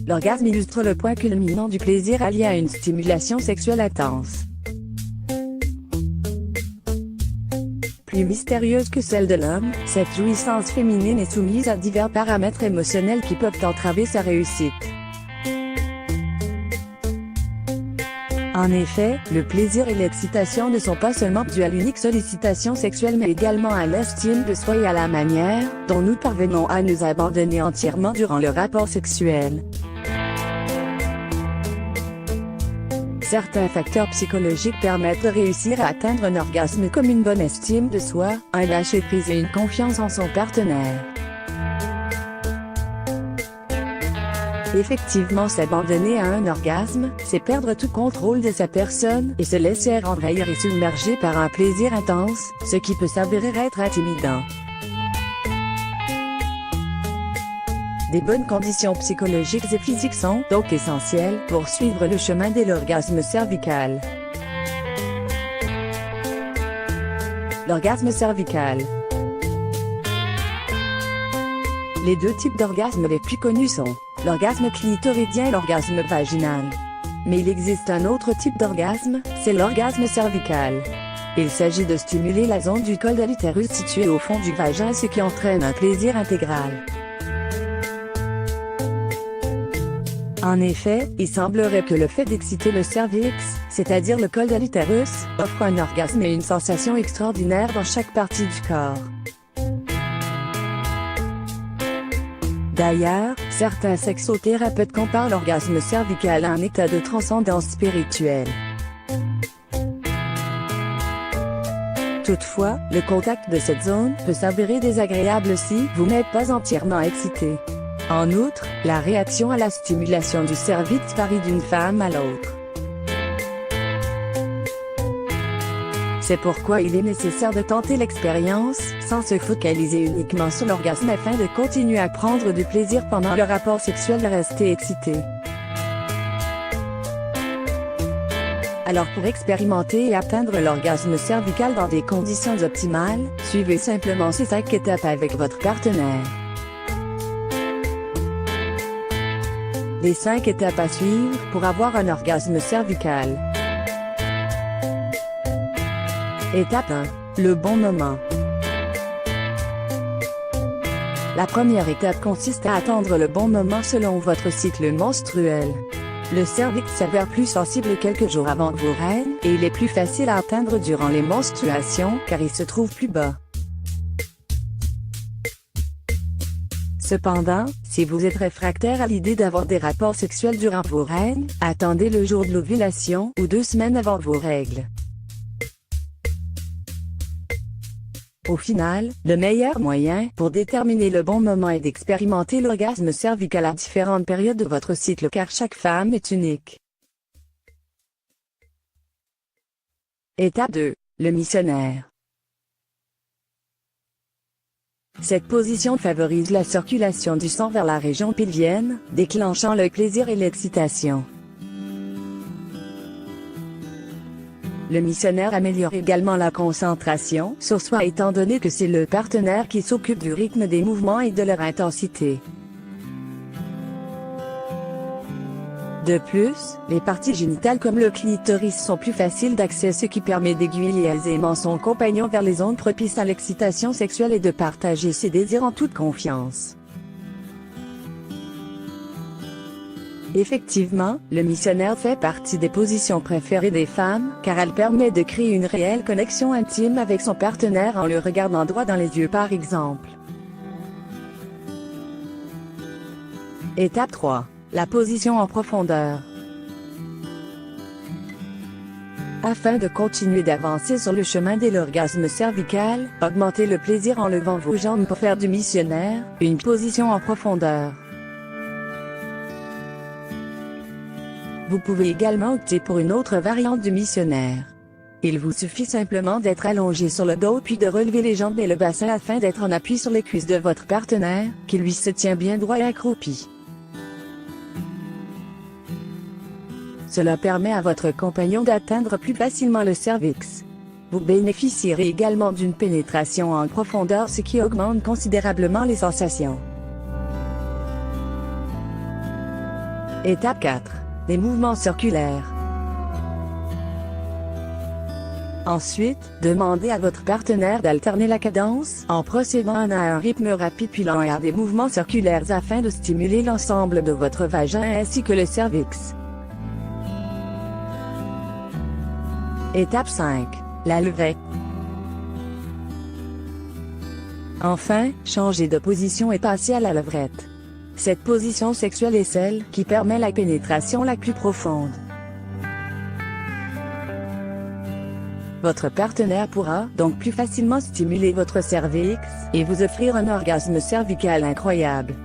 L'orgasme illustre le point culminant du plaisir allié à une stimulation sexuelle intense. Plus mystérieuse que celle de l'homme, cette jouissance féminine est soumise à divers paramètres émotionnels qui peuvent entraver sa réussite. En effet, le plaisir et l'excitation ne sont pas seulement dus à l'unique sollicitation sexuelle mais également à l'estime de soi et à la manière dont nous parvenons à nous abandonner entièrement durant le rapport sexuel. Certains facteurs psychologiques permettent de réussir à atteindre un orgasme comme une bonne estime de soi, un lâcher-prise et une confiance en son partenaire. Effectivement, s'abandonner à un orgasme, c'est perdre tout contrôle de sa personne et se laisser envahir et submerger par un plaisir intense, ce qui peut s'avérer être intimidant. Des bonnes conditions psychologiques et physiques sont donc essentielles pour suivre le chemin de l'orgasme cervical. L'orgasme cervical. Les deux types d'orgasmes les plus connus sont l'orgasme clitoridien et l'orgasme vaginal. Mais il existe un autre type d'orgasme, c'est l'orgasme cervical. Il s'agit de stimuler la zone du col de l'utérus située au fond du vagin, ce qui entraîne un plaisir intégral. En effet, il semblerait que le fait d'exciter le cervix, c'est-à-dire le col de l'utérus, offre un orgasme et une sensation extraordinaire dans chaque partie du corps. D'ailleurs, certains sexothérapeutes comparent l'orgasme cervical à un état de transcendance spirituelle. Toutefois, le contact de cette zone peut s'avérer désagréable si vous n'êtes pas entièrement excité. En outre, la réaction à la stimulation du cervix varie d'une femme à l'autre. C'est pourquoi il est nécessaire de tenter l'expérience, sans se focaliser uniquement sur l'orgasme afin de continuer à prendre du plaisir pendant le rapport sexuel et rester excité. Alors pour expérimenter et atteindre l'orgasme cervical dans des conditions optimales, suivez simplement ces 5 étapes avec votre partenaire. Les 5 étapes à suivre pour avoir un orgasme cervical. Étape 1. Le bon moment. La première étape consiste à attendre le bon moment selon votre cycle menstruel. Le cervix s'avère plus sensible quelques jours avant vos règles, et il est plus facile à atteindre durant les menstruations, car il se trouve plus bas. Cependant, si vous êtes réfractaire à l'idée d'avoir des rapports sexuels durant vos règles, attendez le jour de l'ovulation, ou 2 semaines avant vos règles. Au final, le meilleur moyen pour déterminer le bon moment est d'expérimenter l'orgasme cervical à différentes périodes de votre cycle car chaque femme est unique. Étape 2. Le missionnaire. Cette position favorise la circulation du sang vers la région pelvienne, déclenchant le plaisir et l'excitation. Le missionnaire améliore également la concentration sur soi étant donné que c'est le partenaire qui s'occupe du rythme des mouvements et de leur intensité. De plus, les parties génitales comme le clitoris sont plus faciles d'accès, ce qui permet d'aiguiller aisément son compagnon vers les zones propices à l'excitation sexuelle et de partager ses désirs en toute confiance. Effectivement, le missionnaire fait partie des positions préférées des femmes, car elle permet de créer une réelle connexion intime avec son partenaire en le regardant droit dans les yeux par exemple. Étape 3. La position en profondeur. Afin de continuer d'avancer sur le chemin de l'orgasme cervical, augmentez le plaisir en levant vos jambes pour faire du missionnaire, une position en profondeur. Vous pouvez également opter pour une autre variante du missionnaire. Il vous suffit simplement d'être allongé sur le dos puis de relever les jambes et le bassin afin d'être en appui sur les cuisses de votre partenaire, qui lui se tient bien droit et accroupi. Cela permet à votre compagnon d'atteindre plus facilement le cervix. Vous bénéficierez également d'une pénétration en profondeur, ce qui augmente considérablement les sensations. Étape 4. Les mouvements circulaires. Ensuite, demandez à votre partenaire d'alterner la cadence en procédant à un rythme rapide puis lent et à des mouvements circulaires afin de stimuler l'ensemble de votre vagin ainsi que le cervix. Étape 5. La levrette. Enfin, changez de position et passez à la levrette. Cette position sexuelle est celle qui permet la pénétration la plus profonde. Votre partenaire pourra donc plus facilement stimuler votre cervix et vous offrir un orgasme cervical incroyable.